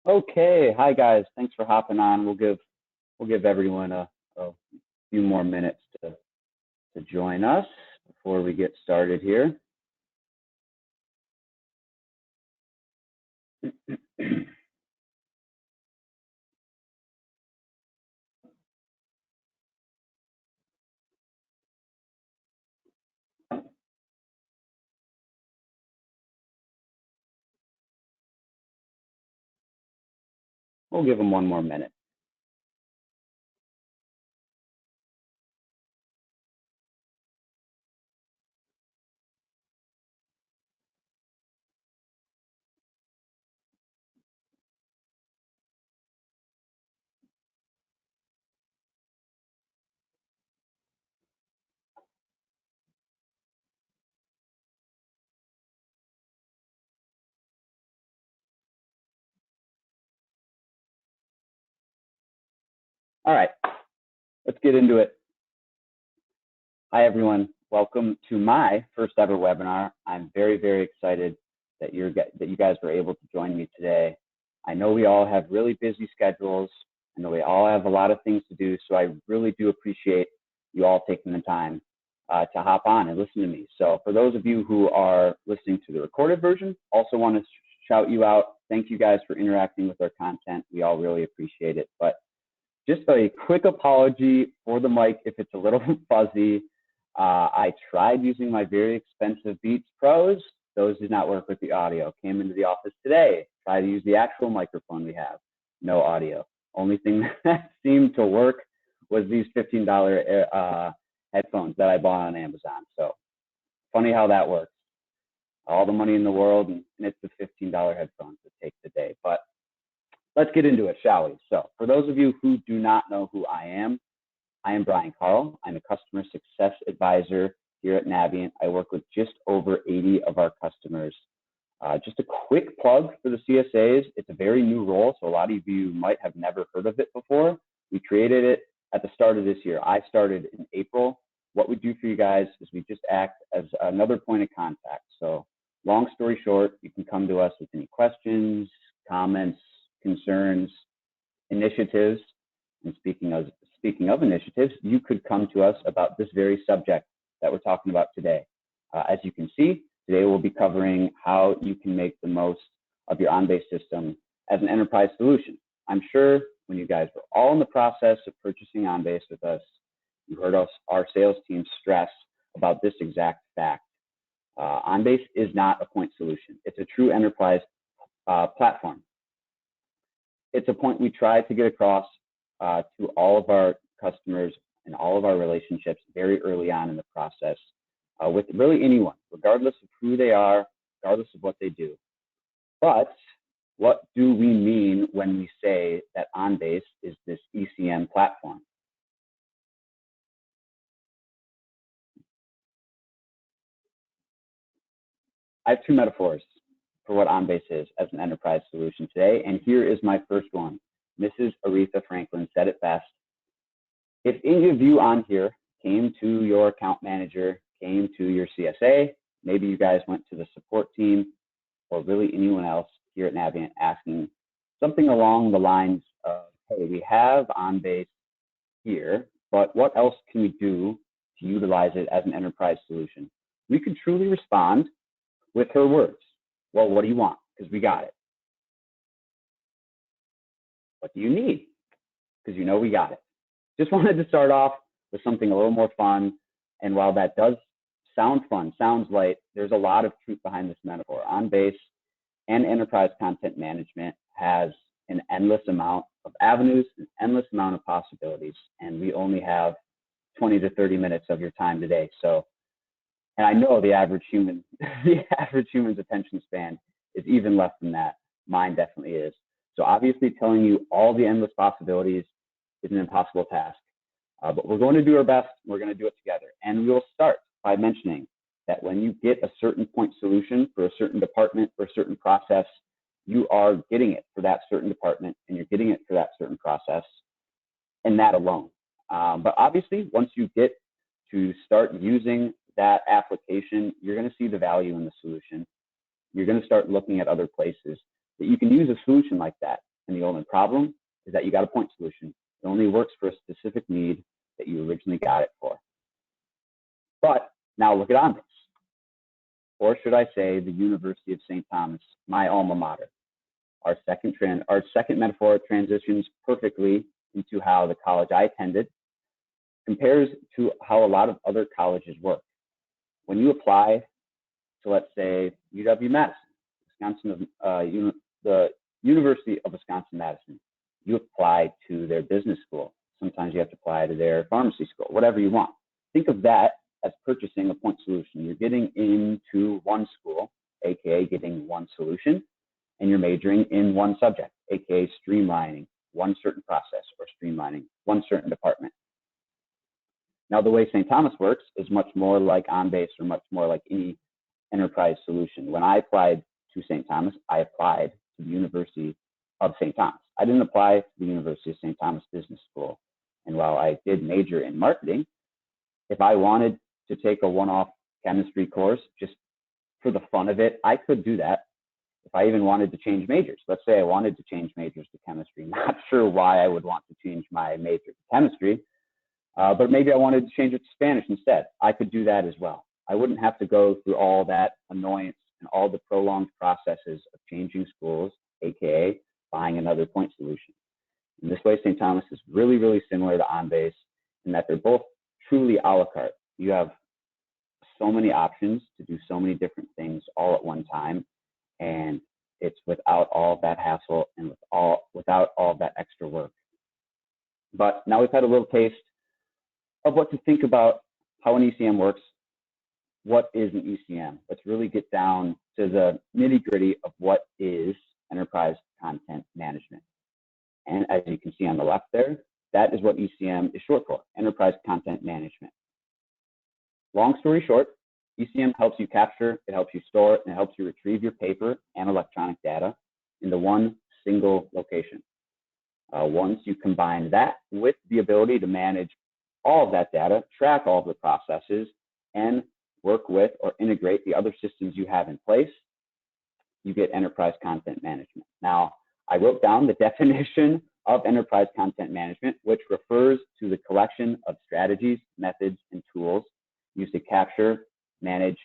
Okay, hi guys. Thanks for hopping on. We'll give everyone a few more minutes to join us before we get started here. We'll give them one more minute. All right, let's get into it. Hi everyone. Welcome to my first ever webinar. I'm very, very excited that you guys were able to join me today. I know we all have really busy schedules. I know we all have a lot of things to do, so I really do appreciate you all taking the time to hop on and listen to me. So for those of you who are listening to the recorded version, also want to shout you out. Thank you guys for interacting with our content. We all really appreciate it. But just a quick apology for the mic if it's a little fuzzy. I tried using my very expensive Beats Pros. Those did not work with the audio. Came into the office today, tried to use the actual microphone we have. No audio. Only thing that seemed to work was these $15 headphones that I bought on Amazon. So funny how that works. All the money in the world, and it's the $15 headphones that take the day. But let's get into it, shall we? So for those of you who do not know who I am Brian Carl. I'm a customer success advisor here at Navient. I work with just over 80 of our customers. Just a quick plug for the CSAs. It's a very new role, so a lot of you might have never heard of it before. We created it at the start of this year. I started in April. What we do for you guys is we just act as another point of contact. So long story short, you can come to us with any questions, comments, concerns, initiatives. And speaking of initiatives, you could come to us about this very subject that we're talking about today. As you can see, today we'll be covering how you can make the most of your OnBase system as an enterprise solution. I'm sure when you guys were all in the process of purchasing OnBase with us, you heard our sales team stress about this exact fact. OnBase is not a point solution. It's a true enterprise platform. It's a point we try to get across to all of our customers and all of our relationships very early on in the process with really anyone, regardless of who they are, regardless of what they do. But what do we mean when we say that OnBase is this ECM platform? I have two metaphors for what OnBase is as an enterprise solution today, and here is my first one. Mrs. Aretha Franklin said it best. If any of you on here came to your account manager, came to your CSA, maybe you guys went to the support team, or really anyone else here at Navient asking something along the lines of, hey, we have OnBase here, but what else can we do to utilize it as an enterprise solution? We could truly respond with her words. Well, what do you want? Because we got it. What do you need? Because you know we got it. Just wanted to start off with something a little more fun. And while that does sound fun, sounds light, there's a lot of truth behind this metaphor. OnBase and enterprise content management has an endless amount of avenues, an endless amount of possibilities. And we only have 20 to 30 minutes of your time today. So, and I know the average human's attention span is even less than that. Mine definitely is. So obviously telling you all the endless possibilities is an impossible task. But we're going to do our best. We're going to do it together. And we'll start by mentioning that when you get a certain point solution for a certain department or a certain process, you are getting it for that certain department and you're getting it for that certain process, and that alone. But obviously, once you get to start using that application, you're going to see the value in the solution. You're going to start looking at other places that you can use a solution like that. And the only problem is that you got a point solution. It only works for a specific need that you originally got it for. But now look at OnBase, or should I say the University of St. Thomas, my alma mater. Our second metaphor transitions perfectly into how the college I attended compares to how a lot of other colleges work. When you apply to, let's say, UW-Madison, the University of Wisconsin-Madison, you apply to their business school. Sometimes you have to apply to their pharmacy school, whatever you want. Think of that as purchasing a point solution. You're getting into one school, aka getting one solution, and you're majoring in one subject, aka streamlining one certain process or streamlining one certain department. Now, the way St. Thomas works is much more like OnBase or much more like any enterprise solution. When I applied to St. Thomas, I applied to the University of St. Thomas. I didn't apply to the University of St. Thomas Business School. And while I did major in marketing, if I wanted to take a one-off chemistry course just for the fun of it, I could do that. If I even wanted to change majors, let's say I wanted to change majors to chemistry, not sure why I would want to change my major to chemistry, but maybe I wanted to change it to Spanish instead. I could do that as well. I wouldn't have to go through all that annoyance and all the prolonged processes of changing schools, aka buying another point solution. In this way, St. Thomas is really, really similar to OnBase in that they're both truly a la carte. You have so many options to do so many different things all at one time, and it's without all that hassle and without all that extra work. But now we've had a little taste of what to think about how an ECM works. What is an ECM? Let's really get down to the nitty-gritty of what is enterprise content management. And as you can see on the left there, that is what ECM is short for, enterprise content management. Long story short, ECM helps you capture, it helps you store, and it helps you retrieve your paper and electronic data into one single location. Once you combine that with the ability to manage all of that data, track all of the processes, and work with or integrate the other systems you have in place, you get enterprise content management. Now, I wrote down the definition of enterprise content management, which refers to the collection of strategies, methods, and tools used to capture, manage,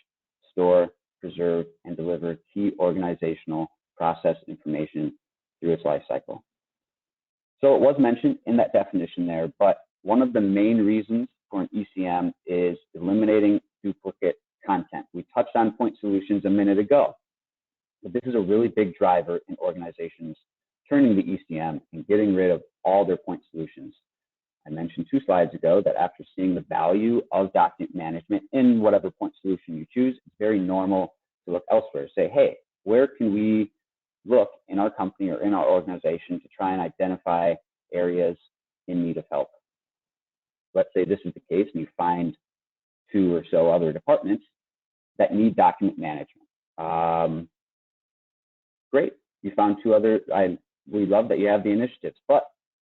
store, preserve, and deliver key organizational process information through its life cycle. So it was mentioned in that definition there, but one of the main reasons for an ECM is eliminating duplicate content. We touched on point solutions a minute ago, but this is a really big driver in organizations turning to ECM and getting rid of all their point solutions. I mentioned 2 slides ago that after seeing the value of document management in whatever point solution you choose, it's very normal to look elsewhere. Say, hey, where can we look in our company or in our organization to try and identify areas in need of help? Let's say this is the case and you find 2 or so other departments that need document management. Great, you found 2 other, we love that you have the initiatives, but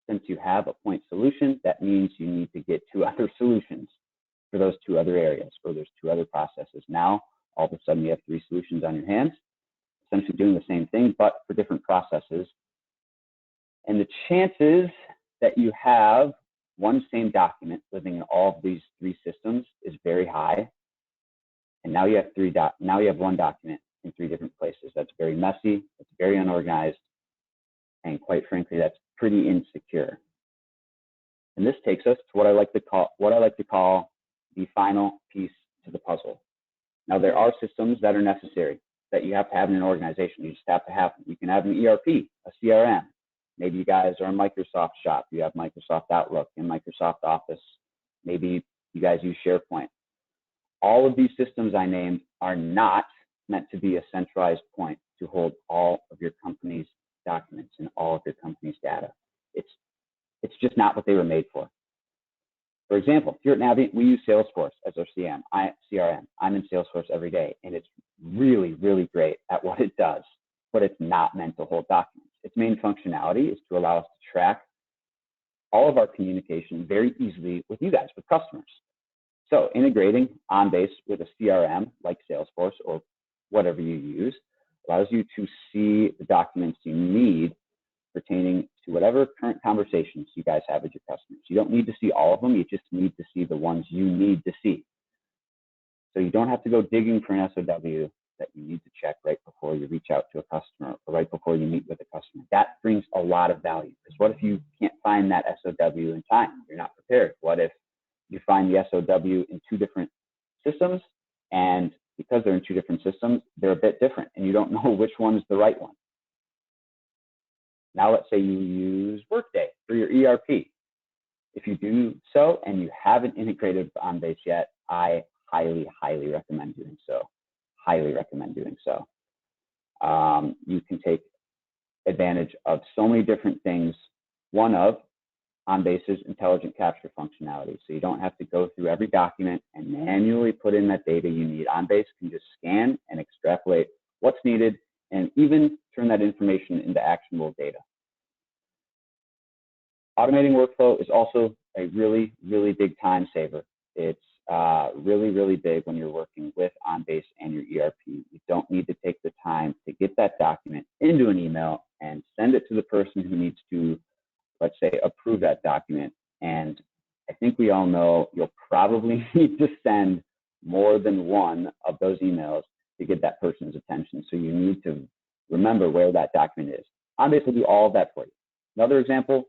since you have a point solution, that means you need to get 2 other solutions for those 2 other areas, or there's 2 other processes. Now, all of a sudden you have 3 solutions on your hands, essentially doing the same thing, but for different processes. And the chances that you have one same document living in all of these 3 systems is very high. And now you have now you have 1 document in 3 different places. That's very messy, it's very unorganized, and quite frankly, that's pretty insecure. And this takes us to what I like to call the final piece to the puzzle. Now, there are systems that are necessary that you have to have in an organization. You just have to have them. You can have an ERP, a CRM. Maybe you guys are a Microsoft shop. You have Microsoft Outlook and Microsoft Office. Maybe you guys use SharePoint. All of these systems I named are not meant to be a centralized point to hold all of your company's documents and all of your company's data. It's just not what they were made for. For example, here at Navient, we use Salesforce as our CRM. I'm in Salesforce every day, and it's really, really great at what it does, but it's not meant to hold documents. Its main functionality is to allow us to track all of our communication very easily with you guys, with customers. So integrating OnBase with a CRM like Salesforce or whatever you use allows you to see the documents you need pertaining to whatever current conversations you guys have with your customers. You don't need to see all of them. You just need to see the ones you need to see. So you don't have to go digging for an SOW that you need to check right before you reach out to a customer or right before you meet with a customer. That brings a lot of value, because what if you can't find that SOW in time? You're not prepared. What if you find the SOW in 2 different systems, and because they're in 2 different systems, they're a bit different and you don't know which one is the right one? Now, let's say you use Workday for your ERP. If you do so and you haven't integrated OnBase yet, I highly, highly recommend doing so. Highly recommend doing so. You can take advantage of so many different things. One of OnBase's intelligent capture functionality. So you don't have to go through every document and manually put in that data you need. OnBase can just scan and extrapolate what's needed and even turn that information into actionable data. Automating workflow is also a really, really big time saver. It's really, really big when you're working with OnBase and your ERP. You don't need to take the time to get that document into an email and send it to the person who needs to, let's say, approve that document. And I think we all know you'll probably need to send more than one of those emails to get that person's attention. So you need to remember where that document is. OnBase will do all of that for you. Another example,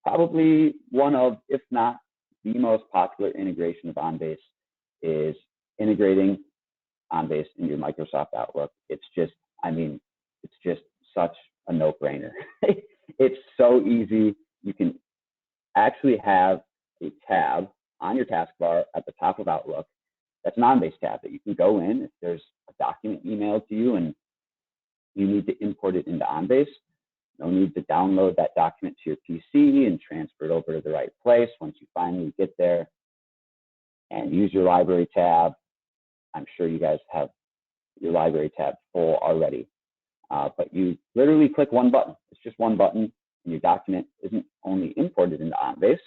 probably one of, if not the most popular integration of OnBase, is integrating OnBase into your Microsoft Outlook. It's just, it's just such a no-brainer. It's so easy. You can actually have a tab on your taskbar at the top of Outlook. That's an OnBase tab that you can go in if there's a document emailed to you and you need to import it into OnBase. No need to download that document to your PC and transfer it over to the right place. Once you finally get there and use your library tab, I'm sure you guys have your library tab full already. But you literally click one button. It's just one button, and your document isn't only imported into OnBase.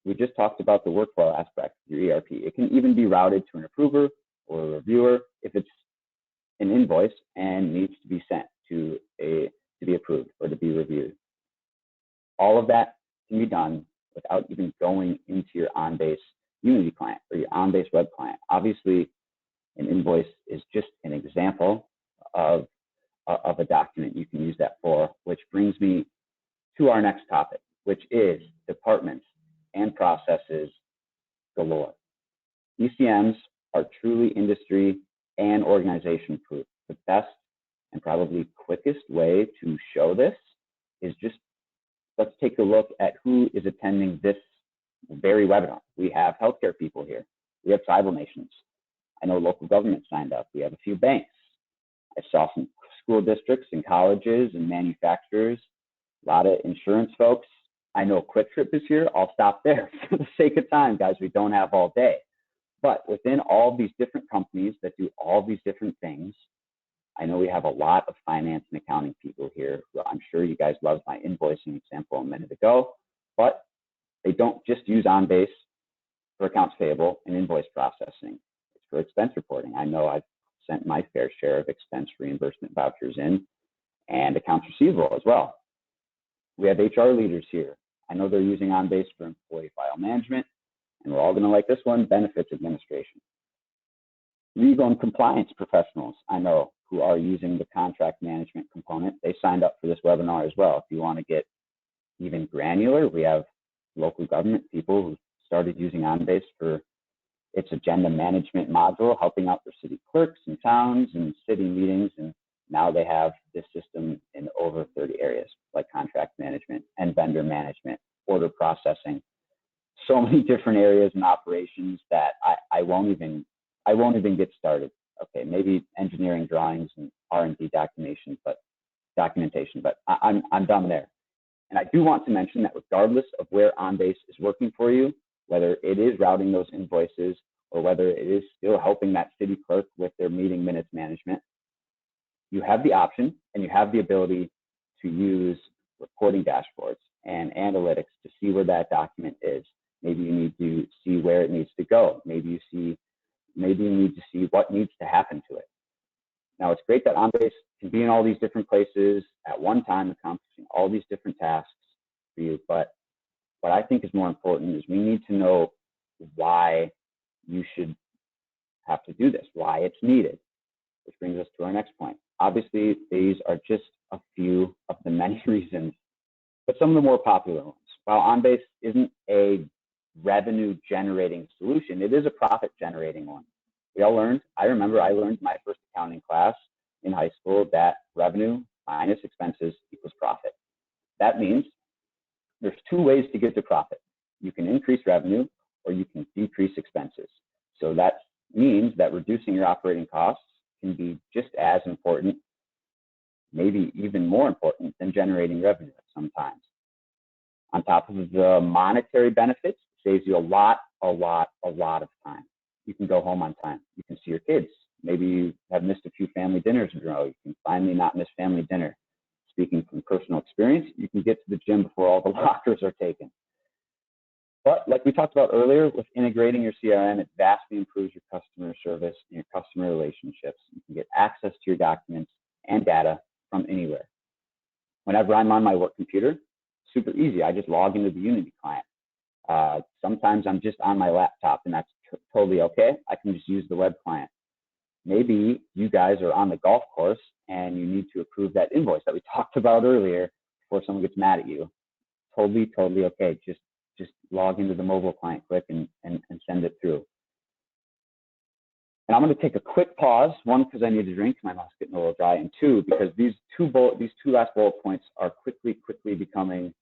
We just talked about the workflow aspect of your ERP. It can even be routed to an approver or a reviewer if it's an invoice and needs to be sent to be approved or to be reviewed. All of that can be done without even going into your OnBase Unity client or your OnBase web client. Obviously, an invoice is just an example of a document you can use that for, which brings me to our next topic, which is departments and processes galore. ECMs are truly industry and organization proof. The best and probably quickest way to show this is just, let's take a look at who is attending this very webinar. We have healthcare people here. We have tribal nations. I know local government signed up. We have a few banks. I saw some school districts and colleges and manufacturers, a lot of insurance folks. I know Quick Trip is here. I'll stop there for the sake of time, guys. We don't have all day. But within all these different companies that do all these different things, I know we have a lot of finance and accounting people here. I'm sure you guys loved my invoicing example a minute ago, but they don't just use OnBase for accounts payable and invoice processing. It's for expense reporting. I know I've sent my fair share of expense reimbursement vouchers in, and accounts receivable as well. We have HR leaders here. I know they're using OnBase for employee file management, and we're all going to like this one, benefits administration. Legal and compliance professionals, I know, who are using the contract management component. They signed up for this webinar as well. If you want to get even granular, we have local government people who started using OnBase for its agenda management module, helping out their city clerks and towns and city meetings. And now they have this system in over 30 areas, like contract management and vendor management, order processing, so many different areas and operations that I won't even get started. Okay, maybe engineering drawings and R&D documentation, but I'm done there. And I do want to mention that regardless of where OnBase is working for you, whether it is routing those invoices or whether it is still helping that city clerk with their meeting minutes management, you have the option and you have the ability to use reporting dashboards and analytics to see where that document is. Maybe you need to see where it needs to go. Maybe you need to see what needs to happen to it. Now, it's great that OnBase can be in all these different places at one time, accomplishing all these different tasks for you. But what I think is more important is we need to know why you should have to do this, why it's needed. Which brings us to our next point. Obviously, these are just a few of the many reasons, but some of the more popular ones. While OnBase isn't a revenue generating solution, it is a profit generating one. We all learned, I remember I learned my first accounting class in high school that revenue minus expenses equals profit. That means there's two ways to get to profit. You can increase revenue or you can decrease expenses. So that means that reducing your operating costs can be just as important, maybe even more important than generating revenue sometimes. On top of the monetary benefits, it saves you a lot of time. You can go home on time. You can see your kids. Maybe you have missed a few family dinners in a row. You can finally not miss family dinner. Speaking from personal experience, you can get to the gym before all the lockers are taken. But like we talked about earlier, with integrating your CRM, it vastly improves your customer service and your customer relationships. You can get access to your documents and data from anywhere. Whenever I'm on my work computer, super easy. I just log into the Unity client. Sometimes I'm just on my laptop, and that's totally okay. I can just use the web client. Maybe you guys are on the golf course and you need to approve that invoice that we talked about earlier before someone gets mad at you. Totally okay. Just log into the mobile client quick and send it through. And I'm going to take a quick pause, one, because I need a drink, my mouth's getting a little dry, and two, because these two last bullet points are quickly becoming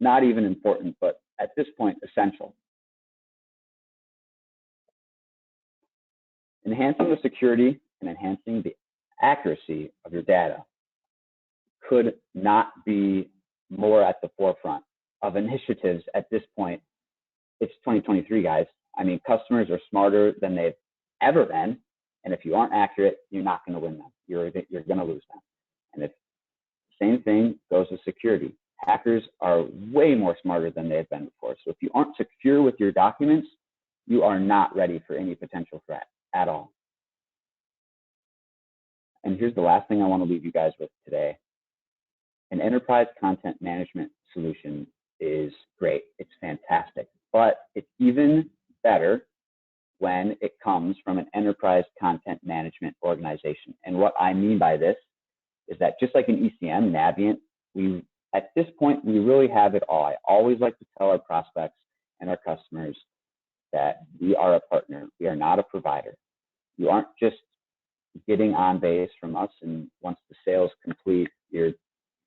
not even important, but at this point, essential. Enhancing the security and enhancing the accuracy of your data could not be more at the forefront of initiatives at this point. It's 2023, guys. I mean, customers are smarter than they've ever been, and if you aren't accurate, you're not going to win them. You're going to lose them. And if same thing goes with security. Hackers are way more smarter than they've been before. So if you aren't secure with your documents, you are not ready for any potential threat at all. And here's the last thing I want to leave you guys with today. An enterprise content management solution is great. It's fantastic, but it's even better when it comes from an enterprise content management organization. And what I mean by this is that just like in ECM, Navient, at this point, we really have it all. I always like to tell our prospects and our customers that we are a partner. We are not a provider. You aren't just getting OnBase from us, and once the sale's complete, you're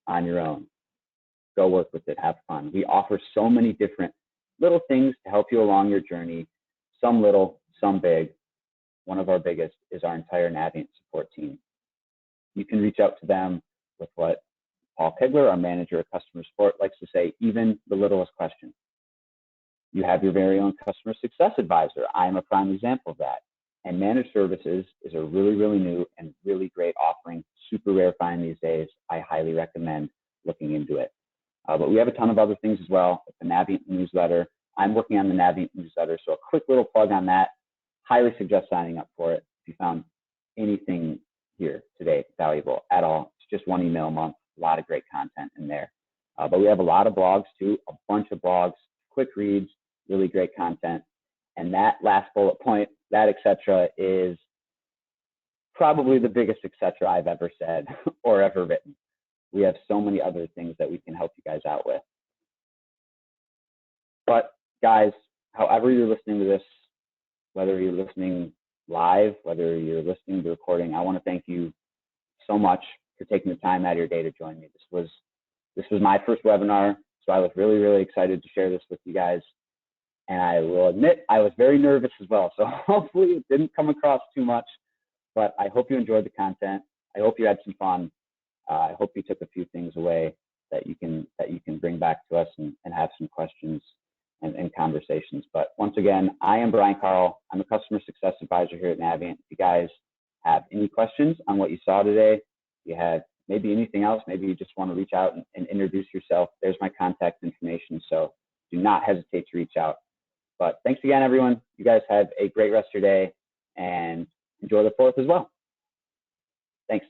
on your own. Go work with it, have fun. We offer so many different little things to help you along your journey, some little, some big. One of our biggest is our entire Navient support team. You can reach out to them with what Paul Kegler, our manager of customer support, likes to say, even the littlest question. You have your very own customer success advisor. I am a prime example of that. And managed services is a really, really new and really great offering. Super rare find these days. I highly recommend looking into it. But we have a ton of other things as well. The Navient newsletter. I'm working on the Navient newsletter, so a quick little plug on that. Highly suggest signing up for it. If you found anything here today valuable at all, it's just one email a month. A lot of great content in there. But we have a lot of blogs too, a bunch of blogs, quick reads, really great content. And that last bullet point, that etc., is probably the biggest etc. I've ever said or ever written. We have so many other things that we can help you guys out with. But guys, however you're listening to this, whether you're listening live, whether you're listening to the recording, I want to thank you so much for taking the time out of your day to join me. This was my first webinar, so I was really, really excited to share this with you guys. And I will admit, I was very nervous as well. So hopefully it didn't come across too much, but I hope you enjoyed the content. I hope you had some fun. I hope you took a few things away that you can bring back to us and have some questions and conversations. But once again, I am Brian Carl. I'm a customer success advisor here at Navient. If you guys have any questions on what you saw today, if you have maybe anything else, maybe you just want to reach out and introduce yourself, there's my contact information. So do not hesitate to reach out. But thanks again, everyone. You guys have a great rest of your day and enjoy the 4th as well. Thanks.